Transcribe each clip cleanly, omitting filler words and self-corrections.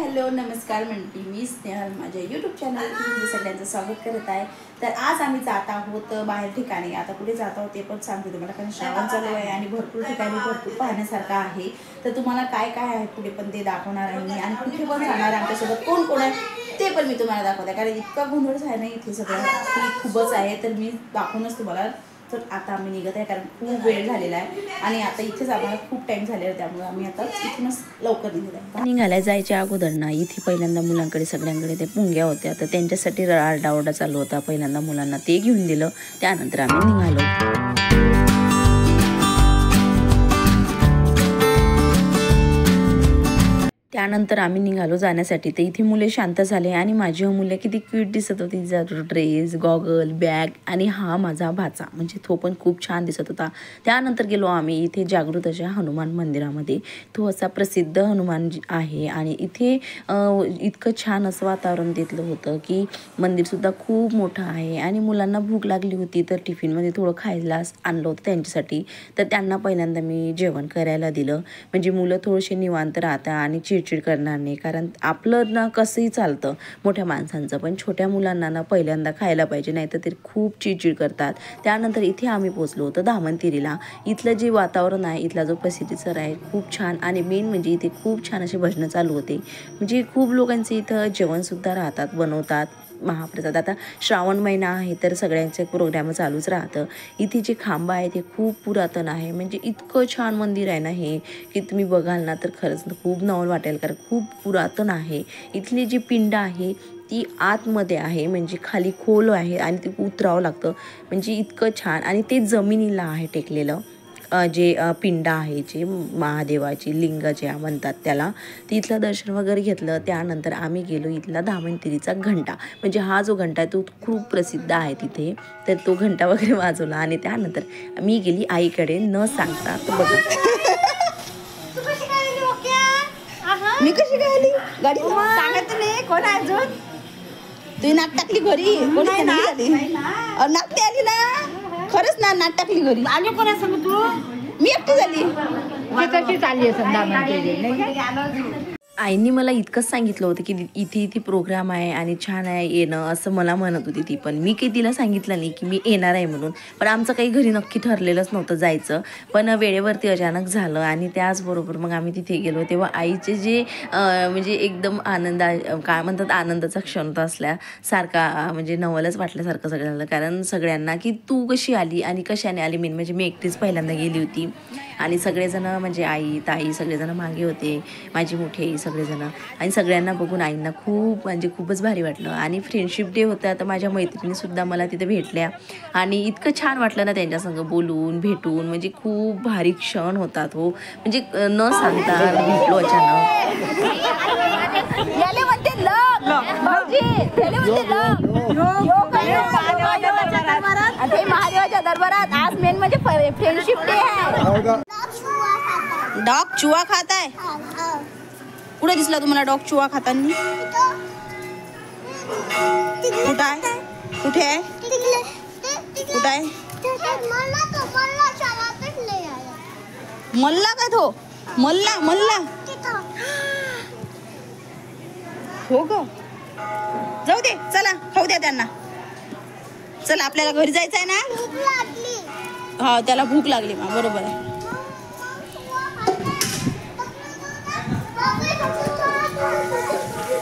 Hello नमस्कार मंडळी, मी स्नेहल माझ्या यूट्यूब चॅनलवर सगळ्यांचं स्वागत करत आहे। तर आज आम्ही जात आहोत बाहेर ठिकाणी। आता कुठे जात आहोत ते पण सांगते तुम्हाला, कारण श्रावण चालू आहे आणि भरपूर ठिकाणी भरपूर पाहण्यासारखं आहे। तर तुम्हाला काय काय आहे पुढे पण ते दाखवणार आहे मी, आणि कुठे पण जाणार आहे, आमच्यासोबत कोण कोण आहे ते पण मी तुम्हाला दाखवते, कारण इतका गोंधळ आहे ना इथे सगळं की खूपच आहे। तर मी दाखवूनच तुम्हाला। तर आता आम्ही निघत आहे, कारण खूप वेळ झालेला आहे आणि आता इथेच आम्हाला खूप टाइम झालेला आहे, त्यामुळे आम्ही आता इथूनच लवकर निघायला जायच्या अगोदर ना इथे पहिल्यांदा मुलांकडे सगळ्यांकडे ते पुंग्या होत्या, तर त्यांच्यासाठी आरडाओरडा चालू होता। पहिल्यांदा मुलांना ते घेऊन दिलं, त्यानंतर आम्ही निघालो। त्यानंतर आम्ही निघालो जाण्यासाठी। तर इथे मुले शांत झाले आणि माझी मुले किती क्यूट दिसत होती, तिचा ड्रेस, गॉगल, बॅग, आणि हा माझा भाचा म्हणजे तो पण खूप छान दिसत होता। त्यानंतर गेलो आम्ही इथे जागृत अशा हनुमान मंदिरामध्ये। तो असा प्रसिद्ध हनुमान आहे आणि इथे इतकं छान असं वातावरण तिथलं होतं की मंदिरसुद्धा खूप मोठं आहे। आणि मुलांना भूक लागली होती, तर टिफिनमध्ये थोडं खायला आणलं होतं त्यांच्यासाठी। तर त्यांना पहिल्यांदा मी जेवण करायला दिलं, म्हणजे मुलं थोडेसे निवांत राहतात आणि चिडचिड करणार नाही, कारण आपलं ना कसंही चालतं मोठ्या माणसांचं, पण छोट्या मुलांना ना पहिल्यांदा खायला पाहिजे, नाही तर ते खूप चिडचिड करतात। त्यानंतर इथे आम्ही पोहोचलो होतो धामणतिरीला। इथलं जे वातावरण आहे, इथला जो परिसर आहे खूप छान, आणि मेन म्हणजे इथे खूप छान असे भजनं चालू होते, म्हणजे खूप लोकांचे इथं जेवणसुद्धा राहतात, बनवतात महाप्रसाद। आता श्रावण महिना आहे तर सगळ्यांचे प्रोग्राम चालूच राहतं। इथे जे खांब आहे ते खूप पुरातन आहे, म्हणजे इतकं छान मंदिर आहे ना हे, की तुम्ही बघाल ना तर खरंच खूप नवल वाटेल, कारण खूप पुरातन आहे। इथली जी पिंड आहे ती आतमध्ये आहे, म्हणजे खाली खोल आहे आणि ते उतरावं लागतं, म्हणजे इतकं छान। आणि ते जमिनीला आहे टेकलेलं जे पिंड आहे, जे महादेवाची लिंग जे म्हणतात त्याला। तिथलं दर्शन वगैरे घेतलं। त्यानंतर आम्ही गेलो इथला धामणतिरीचा घंटा, म्हणजे हा जो घंटा आहे तो खूप प्रसिद्ध आहे तिथे, तर तो घंटा वगैरे वाजवला। आणि त्यानंतर मी गेली आईकडे न सांगता। तर बघा मी कशी काय आली गाडी सांगत नाही, कोण आहे अजून तू नाक टाकली घरी, कोणी नाही आली नाकटी आली ना, खरंच ना नाक टाकली घरी आली, कोणा सांग तू मी एकटी झाली कशी चालली आईनी मला इतकंच सांगितलं होतं की इथे प्रोग्राम आहे आणि छान आहे येणं, असं मला म्हणत होती ती, पण मी काही तिला सांगितलं नाही की मी येणार आहे म्हणून। पण आमचं काही घरी नक्की ठरलेलंच नव्हतं जायचं, पण वेळेवरती अचानक झालं आणि त्याचबरोबर मग आम्ही तिथे गेलो। तेव्हा आईचे जे म्हणजे एकदम काय म्हणतात आनंदाचा क्षण असल्यासारखा, म्हणजे नवलच वाटल्यासारखं सगळं झालं, कारण सगळ्यांना की तू कशी आली आणि कशाने आली, मेन म्हणजे मी एकटीच पहिल्यांदा गेली होती आणि सगळेजणं म्हणजे आई ताई सगळेजण मागे होते, माझी मोठी आई सगळेजण, आणि सगळ्यांना बघून आईंना खूप म्हणजे खूपच भारी वाटलं। आणि फ्रेंडशिप डे होता, तर माझ्या मैत्रिणीसुद्धा मला तिथे भेटल्या आणि इतकं छान वाटलं ना त्यांच्यासंग बोलून भेटून, म्हणजे खूप भारी क्षण होता तो, म्हणजे न सांगता भेटलो अचानक। महादेवाच्या दरबारात आज मेन म्हणजे फ्रेंडशिप डे आहे। डॉग चुहा खात आहे, कुठे दिसला तुम्हाला डॉग चुहा खाताना? कुठं आहे, कुठे आहे, कुठं आहे? मल्ला काय तो मल्ला मल्ला हो ग, जाऊ दे, चला खाऊ द्या त्यांना, चला आपल्याला घरी जायचं आहे ना। हा त्याला भूक लागली, बरोबर आहे।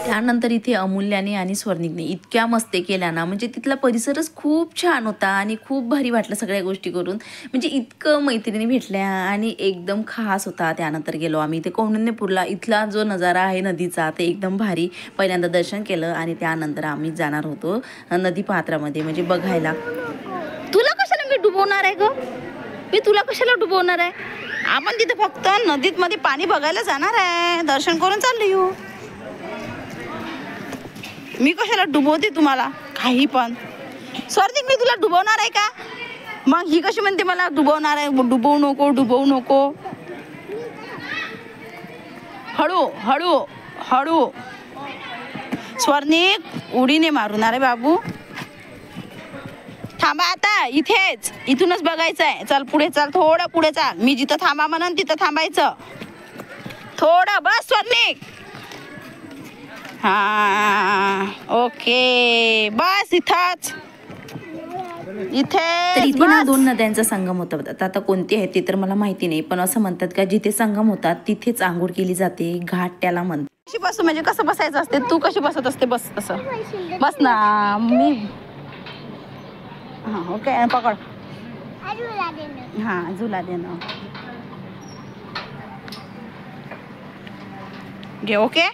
त्यानंतर इथे अमूल्याने आणि स्वर्णिकने इतक्या मस्ती केल्या ना, म्हणजे तिथला परिसरच खूप छान होता आणि खूप भारी वाटलं सगळ्या गोष्टी करून, म्हणजे इतकं मैत्रिणी भेटल्या आणि एकदम खास होता। त्यानंतर गेलो आम्ही इथे कौंडिण्यपूरला, इथला जो नजारा आहे नदीचा ते एकदम भारी, पहिल्यांदा दर्शन केलं आणि त्यानंतर आम्ही जाणार होतो नदी पात्रामध्ये, म्हणजे बघायला। तुला कशाला मी डुबवणार आहे ग, मी तुला कशाला डुबवणार आहे, आपण तिथे फक्त नदीत मध्ये पाणी बघायला जाणार आहे, दर्शन करून चाललो येऊ, मी कशाला डुबवते तुम्हाला काही पण। स्वर्णिक मी तुला डुबवणार आहे का, मग ही कशी म्हणते मला डुबवणार आहे, डुबवू नको डुबवू नको, हळू हळू हळू, स्वर्णिक उडीने मारूणार आहे बाबू, थांबा आता इथेच, इथूनच बघायचं आहे, चल पुढे चल, थोडं पुढे चाल, मी जिथं थांबा म्हणून तिथं थांबायचं, थोडं बस स्वर्णिक, हा ओके बस इथंच तर इथे इथे ना 2 नद्यांचा संगम होतात. आता कोणते आहेत ते तर मला माहिती नाही, पण असं म्हणतात का जिथे संगम होतात तिथेच आंघोळ केली जाते, घाट त्याला म्हणतात. कशी बसू म्हणजे कसं बसायचं असते, तू कशी बसत असते, बस तसं बस ना मी. हां ओके पकड. हां झुला देणं घे ओके.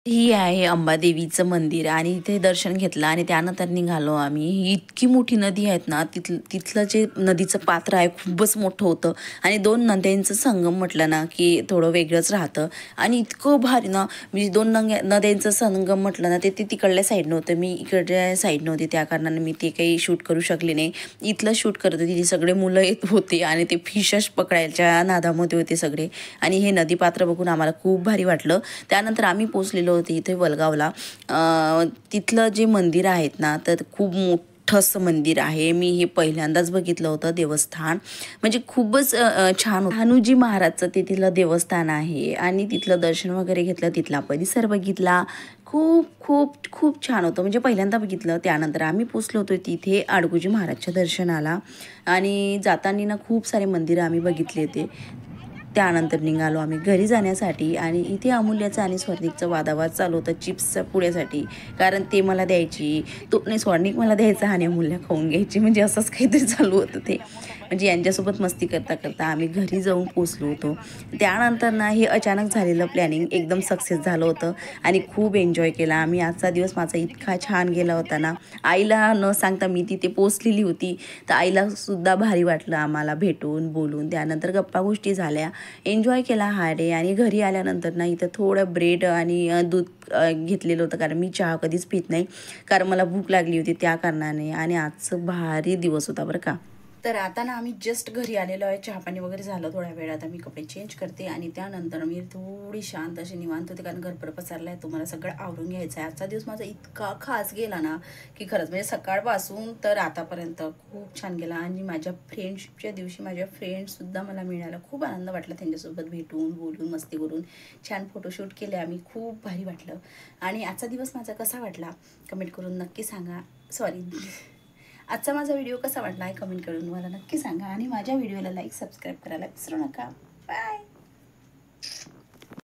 ही आहे अंबादेवीचं मंदिर आणि इथे दर्शन घेतलं आणि त्यानंतर निघालो आम्ही. ही इतकी मोठी नदी आहेत ना, तिथलं जे नदीचं पात्र आहे खूपच मोठं होतं आणि 2 नद्यांचं संगम म्हटलं ना की थोडं वेगळंच राहतं आणि इतकं भारी ना. म्हणजे 2 नद्यांचं संगम म्हटलं ना ते तिकडल्या साईडनं होतं, मी इकडच्या साईडनं होते, त्या कारणाने मी ते काही शूट करू शकले नाही. इथलं शूट करत होती, ती सगळे मुलं येत होते आणि ते फिशच पकडायच्या नादामध्ये होते सगळे आणि हे नदीपात्र बघून आम्हाला खूप भारी वाटलं. त्यानंतर आम्ही पोचलेलो होते इथे वलगावला. तिथलं जे मंदिर आहेत ना तर खूप मोठं असं मंदिर आहे. मी हे पहिल्यांदाच बघितलं होतं देवस्थान, म्हणजे खूपच छान होतं. हनुजी महाराजचं ते तिथलं देवस्थान आहे आणि तिथलं दर्शन वगैरे घेतलं, तिथला परिसर बघितला. खूप खूप खूप छान होतं, म्हणजे पहिल्यांदा बघितलं. त्यानंतर आम्ही पोचलो होतो तिथे आडगुजी महाराजच्या दर्शनाला आणि जाताना ना खूप सारे मंदिरं आम्ही बघितले होते. त्यानंतर निघालो आम्ही घरी जाण्यासाठी आणि इथे अमूल्याचं आणि स्वर्णिकचं वादावाद चालू होतं चिप्सच्या पुड्यासाठी, कारण ते मला द्यायची, तो नाही स्वर्णिक मला द्यायचा आणि अमूल्या खाऊन घ्यायची, म्हणजे असंच काहीतरी चालू होतं ते. म्हणजे यांच्यासोबत मस्ती करता करता आम्ही घरी जाऊन पोचलो होतो. त्यानंतर ना हे अचानक झालेलं प्लॅनिंग एकदम सक्सेस झालं होतं आणि खूप एन्जॉय केला आम्ही. आजचा दिवस माझा इतका छान गेला होता ना, आईला न सांगता मी तिथे पोचलेली होती, तर आईला सुद्धा भारी वाटलं आम्हाला भेटून बोलून. त्यानंतर गप्पा गोष्टी झाल्या, एन्जॉय केला हा डे. आणि घरी आल्यानंतर ना इथं थोडं ब्रेड आणि दूध घेतलेलं होतं, कारण मी चहा कधीच पित नाही, कारण मला भूक लागली होती त्या कारणाने. आणि आजचं भारी दिवस होता बरं का. तर आता ना आम्ही जस्ट घरी आलेलो आहे, चहापाणी वगैरे झालं. थोड्या वेळात आम्ही कपडे चेंज करते आणि त्यानंतर मी थोडी शांत अशी निवांत होते, कारण घरभर पसरला आहे, तुम्हाला सगळं आवरून घ्यायचं आहे. आजचा दिवस माझा इतका खास गेला ना की खरंच, म्हणजे सकाळपासून तर आतापर्यंत खूप छान गेला. आणि माझ्या फ्रेंडशिपच्या दिवशी माझ्या फ्रेंड्ससुद्धा मला मिळायला खूप आनंद वाटला, त्यांच्यासोबत भेटून बोलून मस्ती करून छान फोटोशूट केले आम्ही, खूप भारी वाटलं. आणि आजचा दिवस माझा कसा वाटला कमेंट करून नक्की सांगा. आजचा माझा व्हिडिओ कसा वाटला आहे कमेंट करून मला नक्की सांगा आणि माझ्या व्हिडिओला लाईक सबस्क्राईब करायला विसरू नका. बाय.